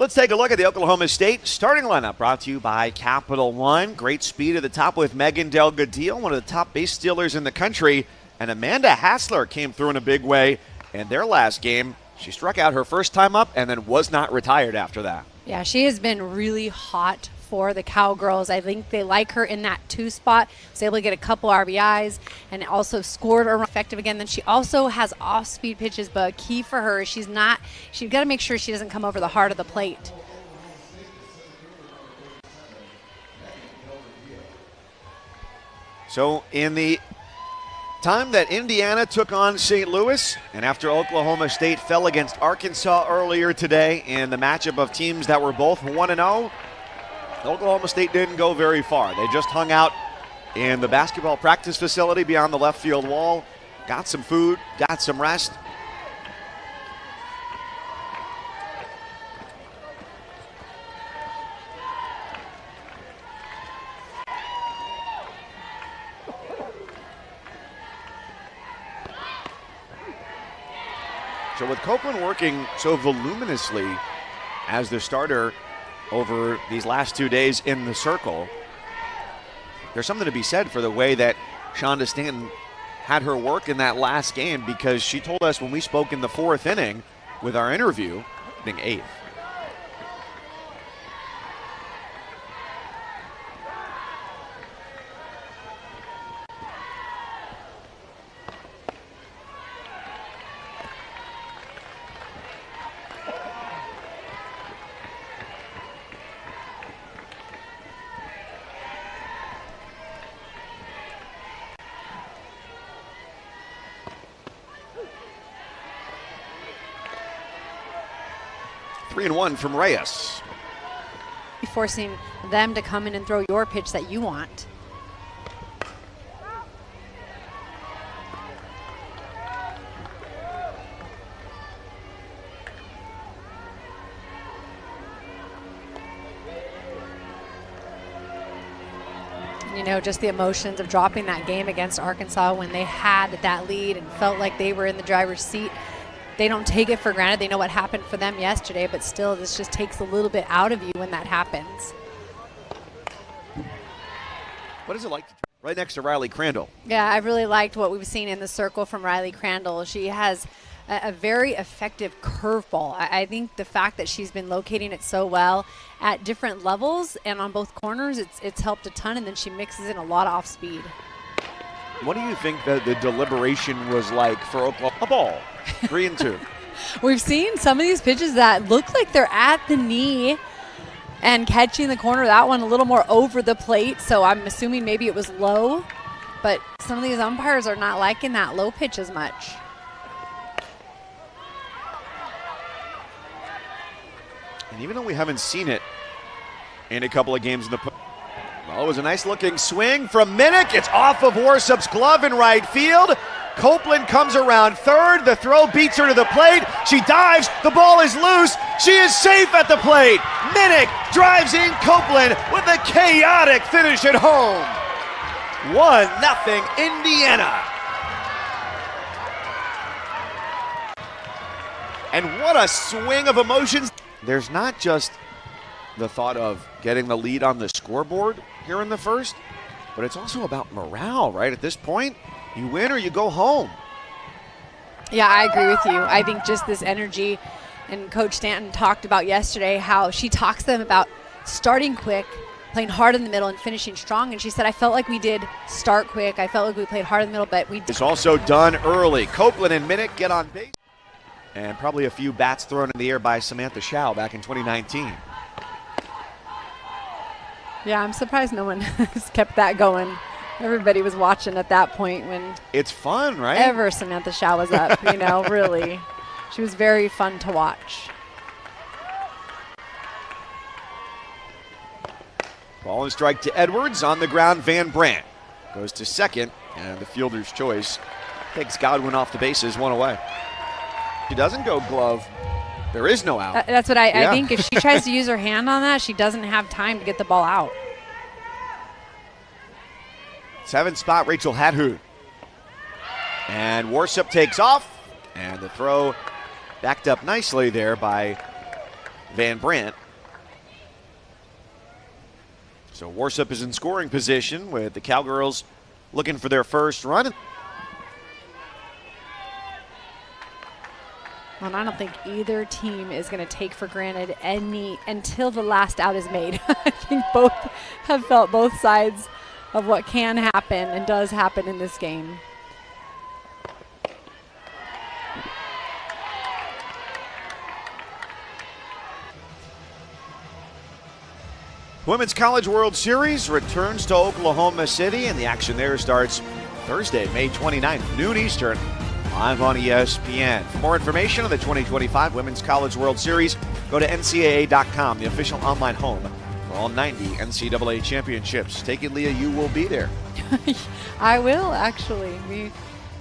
Let's take a look at the Oklahoma State starting lineup, brought to you by Capital One. Great speed at the top with Megan Delgadillo, one of the top base stealers in the country. And Amanda Hassler came through in a big way in their last game. She struck out her first time up and then was not retired after that. Yeah, she has been really hot for the Cowgirls. I think they like her in that 2 spot. Was able to get a couple RBIs and also scored or effective again. Then she also has off-speed pitches, but key for her is she's got to make sure she doesn't come over the heart of the plate. So in the time that Indiana took on St. Louis, and after Oklahoma State fell against Arkansas earlier today in the matchup of teams that were both 1-0, Oklahoma State didn't go very far. They just hung out in the basketball practice facility beyond the left field wall, got some food, got some rest. So with Copeland working so voluminously as the starter over these last 2 days in the circle, there's something to be said for the way that Shonda Stanton had her work in that last game, because she told us when we spoke in the 4th inning with our interview, being 8th, three and one from Reyes. Forcing them to come in and throw your pitch that you want. You know, just the emotions of dropping that game against Arkansas when they had that lead and felt like they were in the driver's seat. They don't take it for granted. They know what happened for them yesterday, but still, this just takes a little bit out of you when that happens. What is it like to right next to Riley Crandall? Yeah, I really liked what we've seen in the circle from Riley Crandall. She has a very effective curveball. I think the fact that she's been locating it so well at different levels and on both corners, it's helped a ton, and then she mixes in a lot of off speed. What do you think the deliberation was like for Oklahoma? A ball, 3-2. We've seen some of these pitches that look like they're at the knee and catching the corner. That one a little more over the plate, so I'm assuming maybe it was low. But some of these umpires are not liking that low pitch as much. And even though we haven't seen it in a couple of games in the well, it was a nice-looking swing from Minnick. It's off of Warsup's glove in right field. Copeland comes around third. The throw beats her to the plate. She dives. The ball is loose. She is safe at the plate. Minnick drives in Copeland with a chaotic finish at home. 1-0 Indiana. And what a swing of emotions. There's not just the thought of getting the lead on the scoreboard here in the first, but it's also about morale, right? At this point, you win or you go home. Yeah, I agree with you. I think just this energy, and Coach Stanton talked about yesterday how she talks to them about starting quick, playing hard in the middle, and finishing strong. And she said, I felt like we did start quick. I felt like we played hard in the middle, but we did. It's also done early. Copeland and Minnick get on base. And probably a few bats thrown in the air by Samantha Schau back in 2019. Yeah, I'm surprised no one has kept that going. Everybody was watching at that point when it's fun, right? Ever Samantha Schau was up, you know, really. She was very fun to watch. Ball and strike to Edwards. On the ground, Van Brandt goes to second, and the fielder's choice takes Godwin off the bases, one away. She doesn't go glove. There is no out. That's what I think. If she tries to use her hand on that, she doesn't have time to get the ball out. 7th spot, Rachel Hadhoot. And Warsup takes off, and the throw backed up nicely there by Van Brandt. So Worsup is in scoring position with the Cowgirls looking for their first run. Well, I don't think either team is going to take for granted any until the last out is made. I think both have felt both sides of what can happen and does happen in this game. Women's College World Series returns to Oklahoma City, and the action there starts Thursday, May 29th, noon Eastern, live on ESPN. For more information on the 2025 Women's College World Series, go to NCAA.com, the official online home for all 90 NCAA championships. Take it, Leah, you will be there. I will, actually. We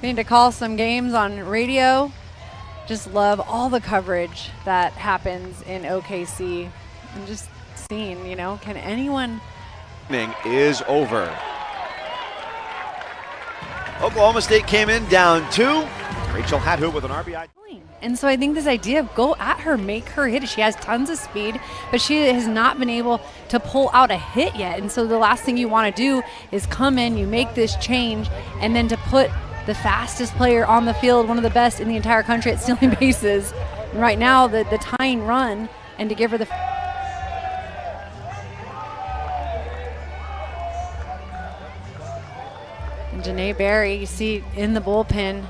need to call some games on radio. Just love all the coverage that happens in OKC. And just seeing, you know, can anyone... Inning is over. Oklahoma State came in down 2. Rachel Hadhoot with an RBI. And so I think this idea of go at her, make her hit. She has tons of speed, but she has not been able to pull out a hit yet. And so the last thing you want to do is come in, you make this change, and then to put the fastest player on the field, one of the best in the entire country at stealing bases. And right now, the tying run, and to give her the... And Janae Berry, you see in the bullpen.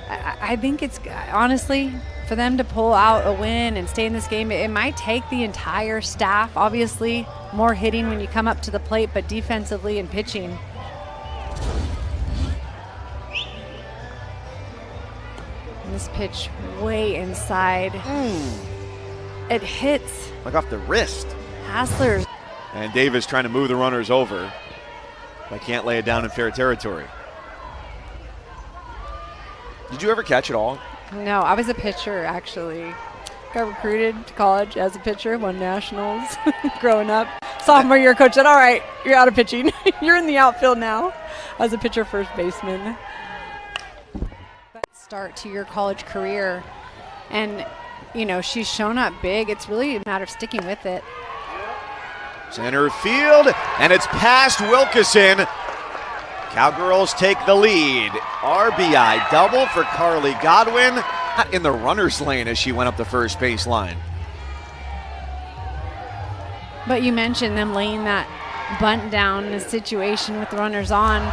I think it's, honestly, for them to pull out a win and stay in this game, it might take the entire staff. Obviously, more hitting when you come up to the plate, but defensively and pitching. And this pitch way inside. It hits. Like off the wrist. Hassler. And Davis trying to move the runners over, but can't lay it down in fair territory. Did you ever catch it all? No, I was a pitcher, actually. Got recruited to college as a pitcher, won nationals growing up. Sophomore year, coach said, all right, you're out of pitching. You're in the outfield now. I was a pitcher, first baseman. Start to your college career. And, you know, she's shown up big. It's really a matter of sticking with it. Center field, and it's past Wilkeson. Cowgirls take the lead. RBI double for Carly Godwin. Not in the runner's lane as she went up the first base line. But you mentioned them laying that bunt down in a situation with the runners on.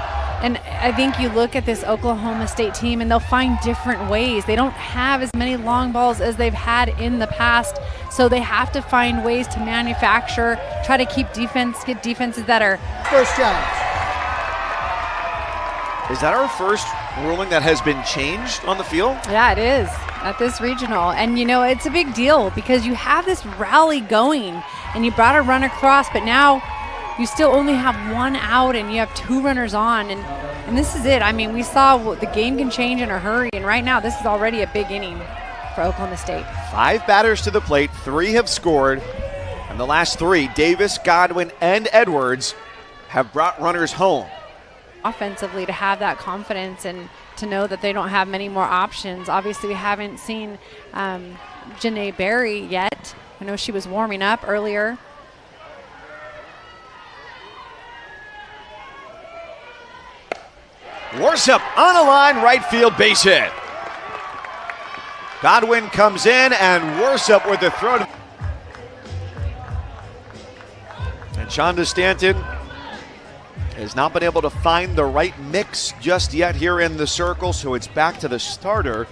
And I think you look at this Oklahoma State team and they'll find different ways. They don't have as many long balls as they've had in the past. So they have to find ways to manufacture, try to keep defense, get defenses that are... First challenge. Is that our first ruling that has been changed on the field? Yeah, it is at this regional. And, you know, it's a big deal because you have this rally going and you brought a run across, but now you still only have one out and you have two runners on. And this is it. I mean, we saw the game can change in a hurry. And right now, this is already a big inning for Oklahoma State. 5 batters to the plate. 3 have scored. And the last 3, Davis, Godwin, and Edwards, have brought runners home. Offensively, to have that confidence and to know that they don't have many more options. Obviously, we haven't seen Janae Berry yet. I know she was warming up earlier. Worsup on a line, right field base hit. Godwin comes in and Worsup with the throw. And Shonda Stanton has not been able to find the right mix just yet here in the circle, so it's back to the starter,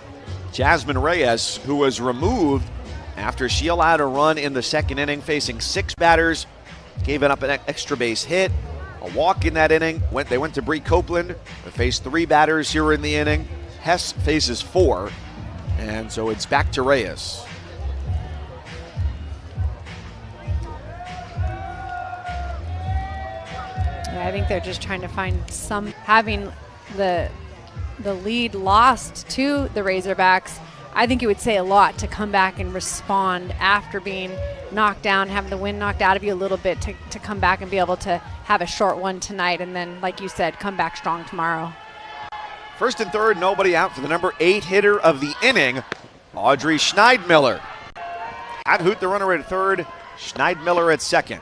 Jasmine Reyes, who was removed after she allowed a run in the second inning, facing 6 batters, gave it up an extra base hit, a walk in that inning. They went to Bree Copeland, who faced 3 batters here in the inning. Hess faces 4, and so it's back to Reyes. I think they're just trying to find having the lead lost to the Razorbacks. I think it would say a lot to come back and respond after being knocked down, having the wind knocked out of you a little bit, to come back and be able to have a short one tonight and then, like you said, come back strong tomorrow. First and third, nobody out for the number 8 hitter of the inning, Audrey Schneidmiller. Hoot, the runner at third. Schneidmiller at second.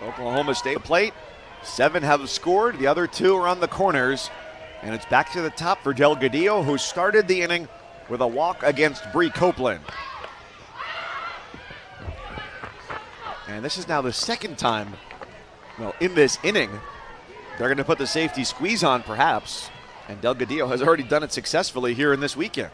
Oklahoma State plate. 7 have scored. The other 2 are on the corners. And it's back to the top for Delgadillo, who started the inning with a walk against Bree Copeland. And this is now the second time, well, in this inning, they're going to put the safety squeeze on perhaps. And Delgadillo has already done it successfully here in this weekend.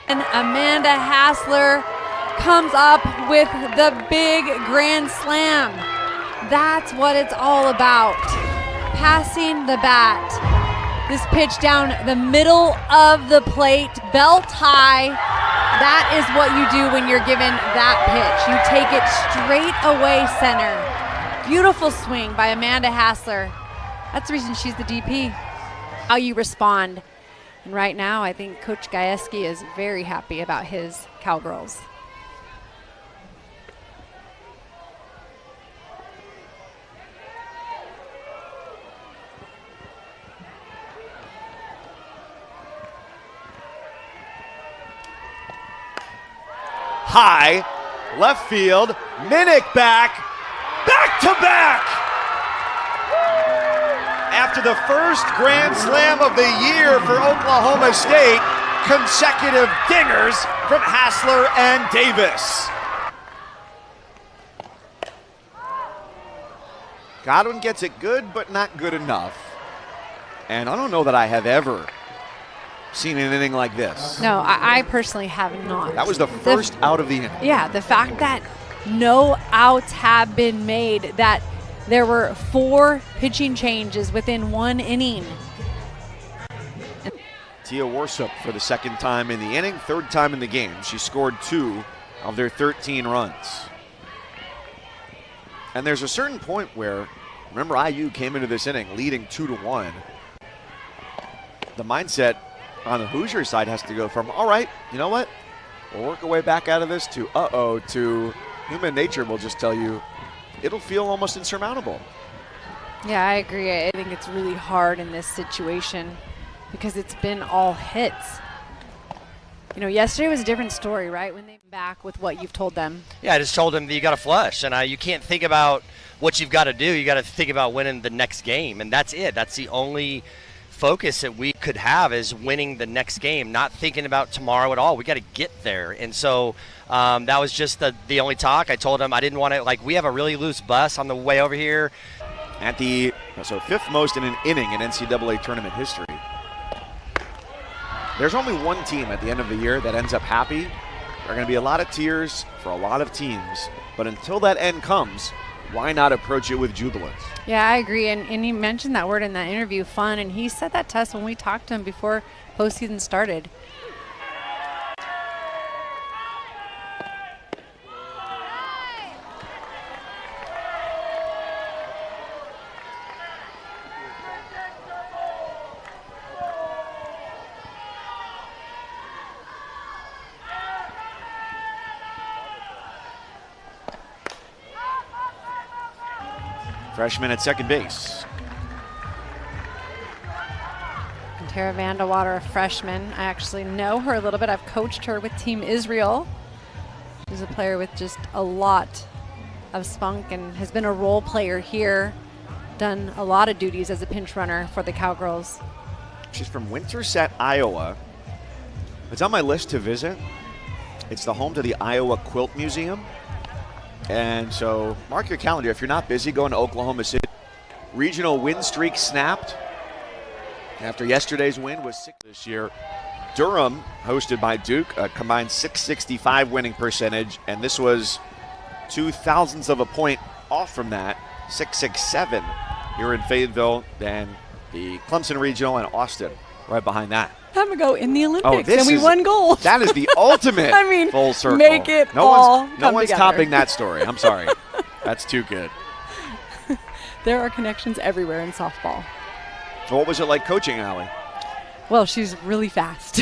And Amanda Hassler comes up with the big grand slam. That's what it's all about. Passing the bat. This pitch down the middle of the plate, belt high. That is what you do when you're given that pitch. You take it straight away center. Beautiful swing by Amanda Hassler. That's the reason she's the DP. How you respond. And right now, I think Coach Gajewski is very happy about his Cowgirls. High, left field, Minnick back to back! After the first grand slam of the year for Oklahoma State, consecutive dingers from Hassler and Davis. Godwin gets it good, but not good enough. And I don't know that I have ever seen an inning like this. No, I personally have not. That was the first out of the inning. Yeah, the fact that no outs have been made, that there were 4 pitching changes within 1 inning. Tia Warsup for the second time in the inning, third time in the game. She scored 2 of their 13 runs. And there's a certain point where, remember, IU came into this inning leading 2-1. The mindset on the Hoosier side has to go from, all right, you know what? We'll work our way back out of this to uh-oh, to human nature will just tell you it'll feel almost insurmountable. Yeah, I agree. I think it's really hard in this situation because it's been all hits. You know, yesterday was a different story, right? When they came back with what you've told them. Yeah, I just told them that you got to flush, and you can't think about what you've got to do. You got to think about winning the next game, and that's it. That's the only focus that we could have is winning the next game, not thinking about tomorrow at all. We got to get there, and so that was just the only talk. I told them I didn't want to, like, we have a really loose bus on the way over here. At the, so 5th most in an inning in NCAA tournament history. There's only one team at the end of the year that ends up happy. There are going to be a lot of tears for a lot of teams, but until that end comes, why not approach it with jubilance? Yeah, I agree. And he mentioned that word in that interview, fun, and he said that to us when we talked to him before postseason started. Freshman at second base. And Tara Vandewater, a freshman. I actually know her a little bit. I've coached her with Team Israel. She's a player with just a lot of spunk and has been a role player here. Done a lot of duties as a pinch runner for the Cowgirls. She's from Winterset, Iowa. It's on my list to visit. It's the home to the Iowa Quilt Museum. And so mark your calendar. If you're not busy, going to Oklahoma City. Regional win streak snapped after yesterday's win was 6 this year. Durham, hosted by Duke, a combined .665 winning percentage, and this was 0.02 of a point off from that, .667 here in Fayetteville, then the Clemson Regional and Austin right behind that. Have them go in the Olympics, this and we is- won gold. That is the ultimate I mean, full circle. make it no all one's, no come one's together. topping that story. I'm sorry. That's too good. There are connections everywhere in softball. So what was it like coaching Allie? Well, she's really fast,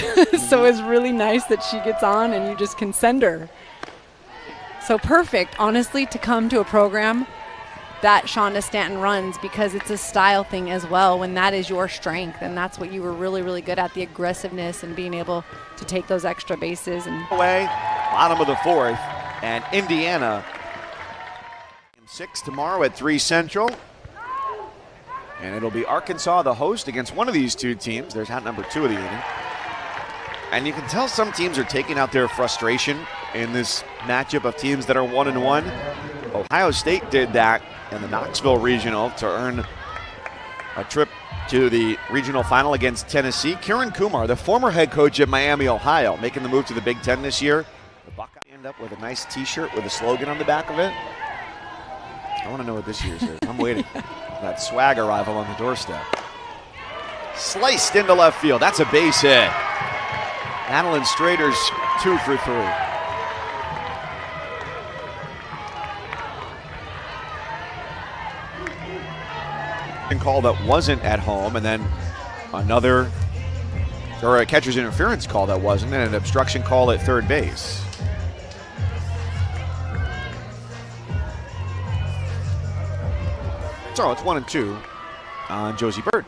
so it's really nice that she gets on and you just can send her. So perfect, honestly, to come to a program that Shonda Stanton runs, because it's a style thing as well, when that is your strength, and that's what you were really, really good at, the aggressiveness and being able to take those extra bases. And Away, bottom of the fourth, and Indiana. 6 tomorrow at 3 Central. And it'll be Arkansas the host against one of these two teams. There's hat number 2 of the inning. And you can tell some teams are taking out their frustration in this matchup of teams that are 1-1. Ohio State did that in the Knoxville Regional to earn a trip to the regional final against Tennessee. Kieran Kumar, the former head coach at Miami, Ohio, making the move to the Big Ten this year. The Buckeyes end up with a nice t-shirt with a slogan on the back of it. I want to know what this year's is. I'm waiting. That swag arrival on the doorstep. Sliced into left field. That's a base hit. Madeline Strader's 2 for 3. Call that wasn't at home, and then another, or a catcher's interference call that wasn't, and an obstruction call at third base. So it's 1-2 on Josie Bird.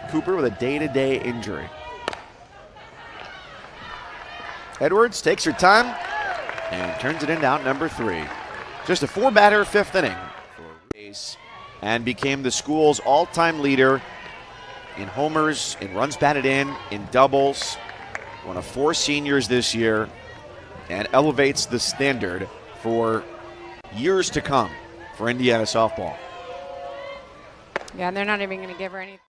Cooper with a day-to-day injury. Edwards takes her time and turns it into out number 3. Just a 4-batter 5th inning for Race, and became the school's all-time leader in homers, in runs batted in doubles. One of 4 seniors this year, and elevates the standard for years to come for Indiana softball. yeah, and they're not even going to give her anything.